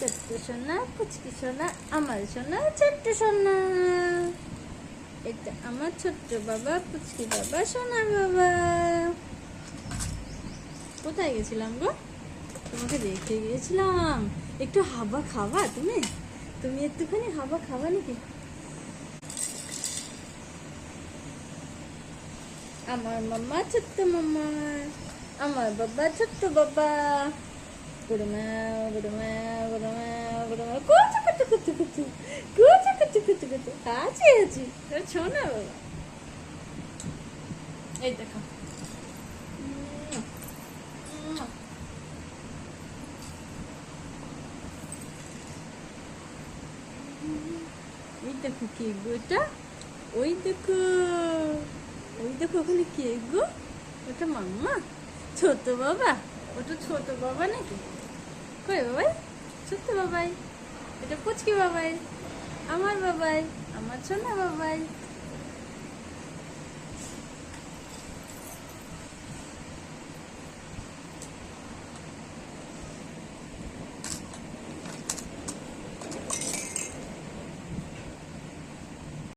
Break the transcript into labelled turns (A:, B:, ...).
A: ছোট্ট সোনা, পুচকি সোনা, আমার সোনা, ছোট্ট সোনা। এটা আমার ছোট্ট বাবা, পুচকি বাবা, সোনা বাবা। কোথায় গেছিলাম গো? তোমাকে রেখে গিয়েছিলাম। একটু হাওয়া খাওয়া তুমি? তুমি একটুখানি হাওয়া খাওয়া নাকি? আমার মাম্মা ছোট্ট মাম্মা, আমার বাবা ছোট্ট বাবা। গুড়মা গুড়মা গুড়মা গুড়মা, কুচু কুচু কুচু কুচু, কুচু কুচু কুচু কুচু। আছি আছি, শোনা বাবা। এই দেখো, এই দেখো কে গো এটা? ওই দেখো, ওই দেখো ওখানে কে গো? ওটা মাম্মা, ছোট বাবা। ওটা ছোট বাবা নাকি? কই বাবাই? ছোট্ট বাবাই। এটা পুচকি বাবাই, আমার বাবাই, আমার সোনা বাবাই।